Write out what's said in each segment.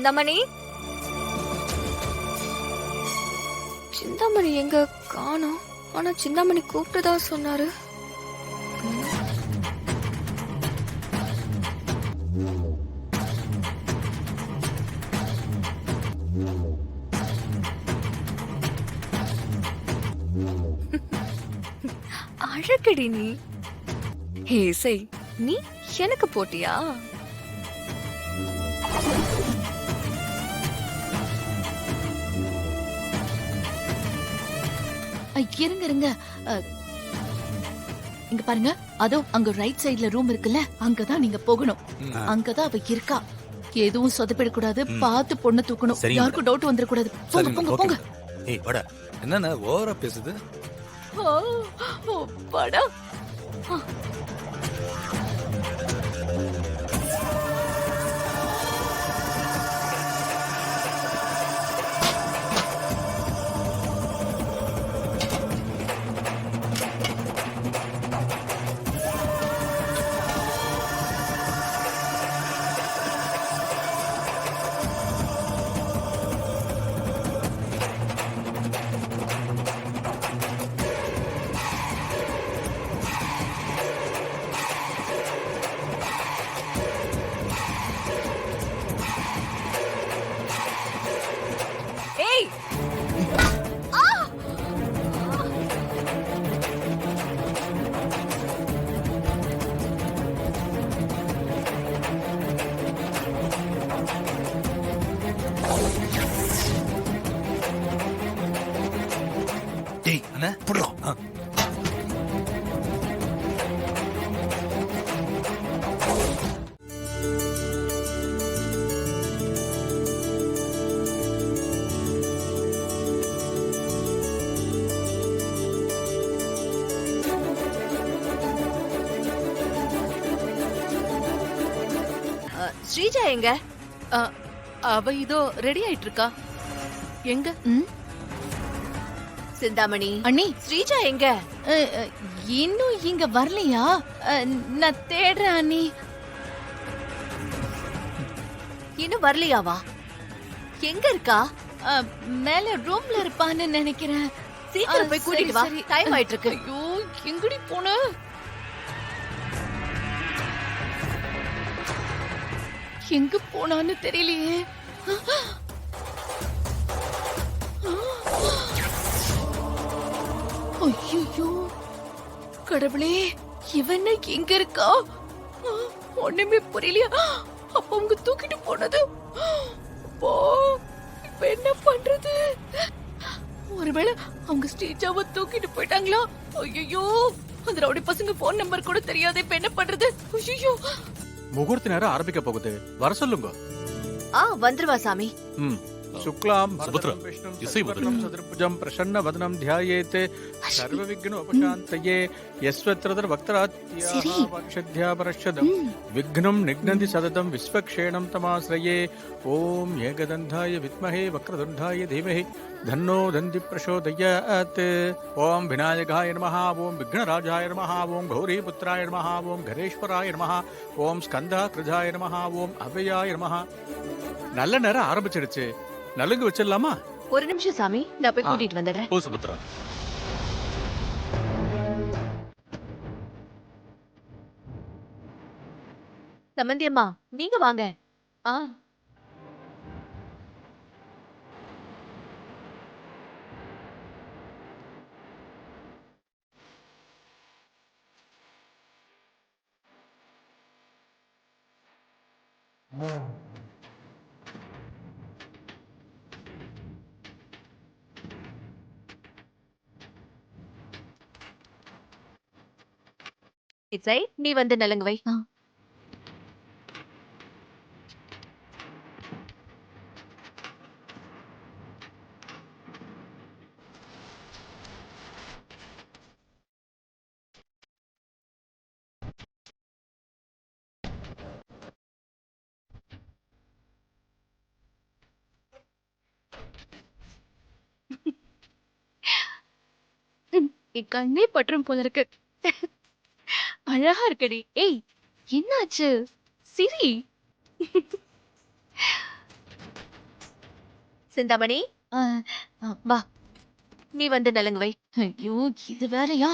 சிந்தாமணி, சிந்தாமணி எங்க காணோம்? ஆனா சிந்தாமணி கூப்பிட்டுதா சொன்னாரு. அழகடி நீ. ஹே இசை, நீ எனக்கு போட்டியா? இருங்க இருங்க. இங்க பாருங்க, அதோ அங்க ரைட் சைடுல ரூம் இருக்குல்ல, அங்கதான் நீங்க போகணும். அங்கதான் அவ இருக்கா. எதுவும் சொதப்பிடக்கூடாது, பார்த்து பொண்ணு தூக்கணும். யாருக்கும் டவுட் வந்துடக்கூடாது. போங்க போங்க போங்க. ஏய் வாடா, என்னன்னா ஓவரா பேசுது. வாடா. ஏய், டேய் அண்ணா புடுறோம். ஸ்ரீஜா எங்க? அவ இதோ ரெடி ஆயிட்டு இருக்கா. எங்க? சிந்தாமணி அண்ணி, ஸ்ரீஜா எங்க? இன்னும் இங்க வரலையா? நான் தேடுறேன் அண்ணி. இன்னும் வரலையாவா? எங்க இருக்கா? மேல ரூம்ல இருப்பான்னு நினைக்கிறேன். சீக்கிரம் போய் கூட்டிட்டு வா, டைம் ஆயிட்டு இருக்கு. ஐயோ, எங்கடி போன? எங்க போனான்னு தெரியலையே. ஐயோ கடவுளே, இவன் எங்க இருக்கா? ஒண்ணுமே புரியலையா? அப்ப அவங்க தூக்கிட்டு போனது. இப்ப என்ன பண்றது? ஒருவேளை அவங்க ஸ்டேஜாவ தூக்கிட்டு போயிட்டாங்களா? ஐயோ, அந்த ரவுடி பசங்க போன் நம்பர் கூட தெரியாது. இப்ப என்ன பண்றது? ஐயோ, முகூர்த்த நேரம் ஆரம்பிக்க போகுது, வர சொல்லுங்க. வந்துருவா சாமி. சுக்லாம் சுபத்ரா, இசை வதனம் சதுர்புஜம் பிரசன்ன வதனம் தியாயேத் சர்வ விக்ன உபசாந்தயே யஸ்வத்ரதர் வக்த்ராத்யா பரஷதம் விக்னம் நிக்னந்தி சததம் விஸ்வக்ஷேணம் தமாஸ்ரயே. ஓம் ஏகதந்தாய வித்மஹே வக்ரதுண்டாய தீமஹி தன்னோ தந்தி பிரசோதயாத். ஓம் விநாயகாய நமஹ, ஓம் விக்னராஜாய நமஹ, ஓம் கௌரிபுத்ராய நமஹ, ஓம் கணேஸ்வராய நமஹ, ஓம் ஸ்கந்தாகிருஜாய நமஹ, ஓம் அவ்யயாய நமஹ. நல்ல நேரம் ஆரம்பிச்சிடுச்சு, நலுங்கு வச்சிடலாமா? ஒரு நிமிஷம் சாமி, நான் போய் கூட்டிட்டு வந்துடுறேன். ஓ சுபத்ரா, சமந்தி அம்மா, நீங்க வாங்க. இசை, நீ வந்து நலங்கு வை. கண்ணே பற்றும் போல இருக்கு. அழகா இருக்கடி. ஏய், என்னாச்சு? சிரி. சிந்தாமணி, ஆ, வா. நீ வந்து நலங்கு வை. ஐயோ, இது வேறயா?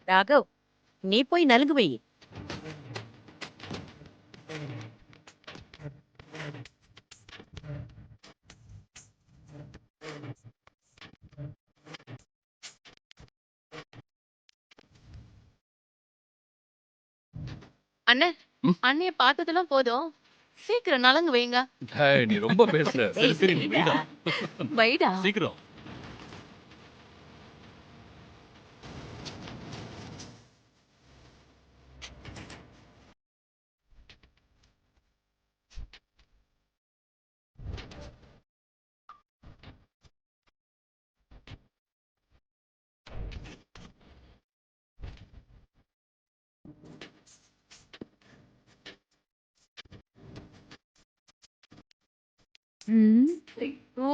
ராகவ், நீ போய் நலுங்கு வை. அண்ணே, அண்ணிய பார்த்ததெல்லாம் போதும். சீக்கிரம் நலங்கு வைங்க. டேய், நீ ரொம்ப பேசுற. சரி சரி நீ வைடா. வைடா. சீக்கிரம். ம். ஓ,